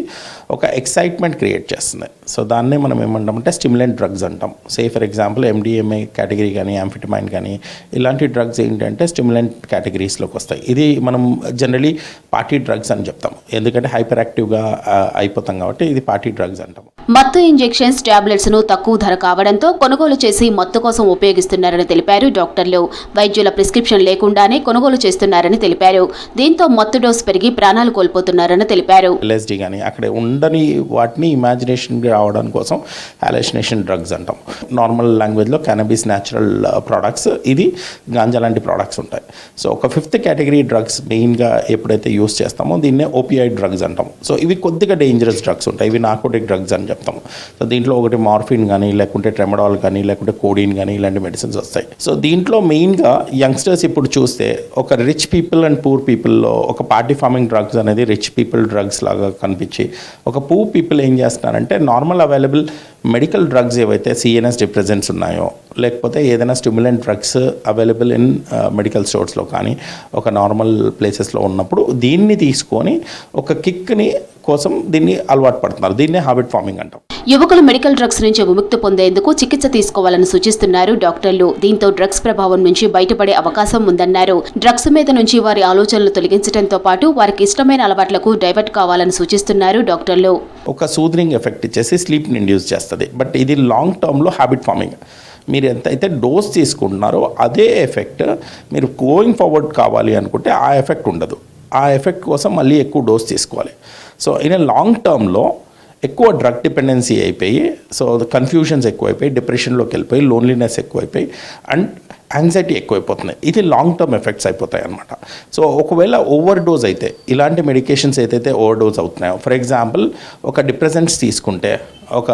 ఒక ఎక్సైట్మెంట్ క్రియేట్ చేస్తుంది. సో దాన్నే మనం ఏమంటామంటే స్టిమ్యులెంట్ డ్రగ్స్ అంటాం. Say for example MDMA category కానీ, యాంఫిటమైన్ కానీ, ఇలాంటి డ్రగ్స్ ఏంటంటే స్టిమ్యులెంట్ కేటగిరీస్లోకి వస్తాయి. ఇది మనం జనరలీ పార్టీ డ్రగ్స్ అని చెప్తాం, ఎందుకంటే హైపర్ యాక్టివ్గా అయిపోతాం కాబట్టి ఇది పార్టీ డ్రగ్స్ అంటాం. మత్తు ఇంజెక్షన్స్, టాబ్లెట్స్ ను తక్కువ ధర కావడంతో కొనుగోలు చేసి మత్తు కోసం ఉపయోగిస్తున్నారని తెలిపారు డాక్టర్లు. వైద్యుల ప్రిస్క్రిప్షన్ లేకుండానే కొనుగోలు చేస్తున్నారని తెలిపారు. దీంతో మత్తు డోస్ పెరిగి ప్రాణాలు కోల్పోతున్నారని తెలిపారు. ఎల్ఎస్డి కానీ అక్కడ ఉండని వాటిని ఇమాజినేషన్ రావడం కోసం హాలూసినేషన్ డ్రగ్స్ అంటాం. నార్మల్ లాంగ్వేజ్లో కెనబిస్ న్యాచురల్ ప్రోడక్ట్స్, ఇది గాంజా లాంటి ప్రోడక్ట్స్ ఉంటాయి. సో ఒక 5th కేటగిరీ డ్రగ్స్ మెయిన్గా ఎప్పుడైతే యూస్ చేస్తామో దీన్నే ఓపియాయిడ్ డ్రగ్స్ అంటాము. సో ఇవి కొద్దిగా డేంజరస్ డ్రగ్స్ ఉంటాయి, ఇవి నార్కోటిక్ డ్రగ్స్ అని చెప్తాము. సో దీంట్లో ఒకటి మార్ఫిన్ కానీ, లేకుంటే ట్రెమడాల్ కానీ, లేకుంటే కోడిన్ కానీ, ఇలాంటి మెడిసిన్స్ వస్తాయి. సో దీంట్లో మెయిన్గా యంగ్స్టర్స్ ఇప్పుడు చూస్తే ఒక రిచ్ పీపుల్ అండ్ పూర్ పీపుల్లో ఒక పార్టీ ఫార్మింగ్ డ్రగ్స్ అనేది రిచ్ పీపుల్ డ్రగ్స్ లాగా కనిపించి, ఒక పూర్ పీపుల్ ఏం చేస్తున్నారంటే నార్మల్ అవైలబుల్ మెడికల్ డ్రగ్స్ ఏవైతే సిఎన్ఎస్ డిప్రెసెంట్స్ ఉన్నాయో, లేకపోతే ఏదైనా stimulant drugs available in medical స్టోర్స్లో కానీ, ఒక నార్మల్ ప్లేసెస్లో ఉన్నప్పుడు దీన్ని తీసుకొని ఒక కిక్ని కోసం దీన్ని అలవాటు పడుతున్నారు. దీన్నే హ్యాబిట్ ఫార్మింగ్ అంటాం. యువకులు మెడికల్ డ్రగ్స్ నుంచి విముక్తి పొందేందుకు చికిత్స తీసుకోవాలని సూచిస్తున్నారు డాక్టర్లు. దీంతో డ్రగ్స్ ప్రభావం నుంచి బయటపడే అవకాశం ఉందన్నారు. డ్రగ్స్ మీద నుంచి వారి ఆలోచనలు తొలగించడంతో పాటు వారికి ఇష్టమైన అలవాట్లకు డైవర్ట్ కావాలని సూచిస్తున్నారు డాక్టర్లు. ఒక సూదనింగ్ ఎఫెక్ట్ ఇచ్చేసి స్లీప్ని ఇండ్యూస్ చేస్తుంది. బట్ ఇది లాంగ్ టర్మ్లో హ్యాబిట్ ఫార్మింగ్. మీరు ఎంతైతే డోస్ తీసుకుంటున్నారో అదే ఎఫెక్ట్ మీరు గోయింగ్ ఫార్వర్డ్ కావాలి అనుకుంటే ఆ ఎఫెక్ట్ ఉండదు. ఆ ఎఫెక్ట్ కోసం మళ్ళీ ఎక్కువ డోస్ తీసుకోవాలి. సో ఇన్ లాంగ్ టర్మ్లో ఎక్కువ డ్రగ్ డిపెండెన్సీ అయిపోయి, సో కన్ఫ్యూషన్స్ ఎక్కువైపోయి, డిప్రెషన్లోకి వెళ్ళిపోయి, లోన్లీనెస్ ఎక్కువైపోయి, అండ్ యాంగ్జైటీ ఎక్కువైపోతుంది. ఇది లాంగ్ టర్మ్ ఎఫెక్ట్స్ అయిపోతాయి అన్నమాట. సో ఒకవేళ ఓవర్ డోస్ అయితే, ఇలాంటి మెడికేషన్స్ ఏదైతే ఓవర్ డోస్ అవుతున్నాయో, ఫర్ ఎగ్జాంపుల్ ఒక డిప్రెసెంట్స్ తీసుకుంటే, ఒక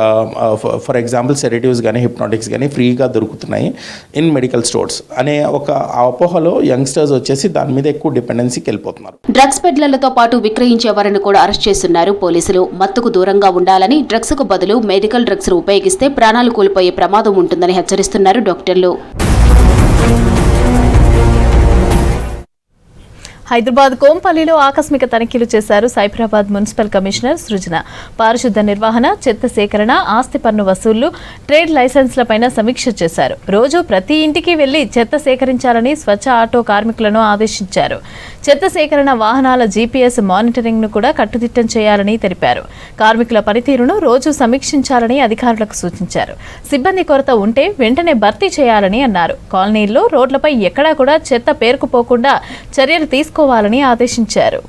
ఫర్ ఎగ్జాంపుల్ సెడేటివ్స్ కానీ హిప్నాటిక్స్ కానీ ఫ్రీగా దొరుకుతున్నాయి ఇన్ మెడికల్ స్టోర్స్ అనే ఒక అపోహలో యంగ్స్టర్స్ వచ్చేసి దాని మీద ఎక్కువ డిపెండెన్సీకి వెళ్ళిపోతున్నారు. డ్రగ్స్ పెడ్లర్లతో పాటు విక్రయించే వారిని కూడా అరెస్ట్ చేస్తున్నారు పోలీసులు. మత్తుకు దూరంగా ఉండాలని, డ్రగ్స్ కు బదులు మెడికల్ డ్రగ్స్ ఉపయోగిస్తే ప్రాణాలు కోల్పోయే ప్రమాదం ఉంటుందని హెచ్చరిస్తున్నారు డాక్టర్లు. హైదరాబాద్ కోంపల్లిలో ఆకస్మిక తనిఖీలు చేశారు సైబరాబాద్ మున్సిపల్ కమిషనర్ సృజన. పారిశుద్ధ నిర్వహణ, చెత్త సేకరణ, ఆస్తి పన్ను వసూళ్లు, ట్రేడ్ లైసెన్స్లపైన సమీక్ష చేశారు. రోజు ప్రతి ఇంటికి వెళ్లి చెత్త సేకరించాలని స్వచ్ఛ ఆటో కార్మికులను ఆదేశించారు. చెత్త సేకరణ వాహనాల జీపీఎస్ మానిటరింగ్ ను కూడా కట్టుదిట్టం చేయాలని తెలిపారు. కార్మికుల పనితీరును రోజు సమీక్షించాలని అధికారులకు సూచించారు. సిబ్బంది కొరత ఉంటే వెంటనే భర్తీ చేయాలని అన్నారు. కాలనీల్లో రోడ్లపై ఎక్కడా కూడా చెత్త పేరుకుపోకుండా చర్యలు తీసుకోవాలని ఆదేశించారు.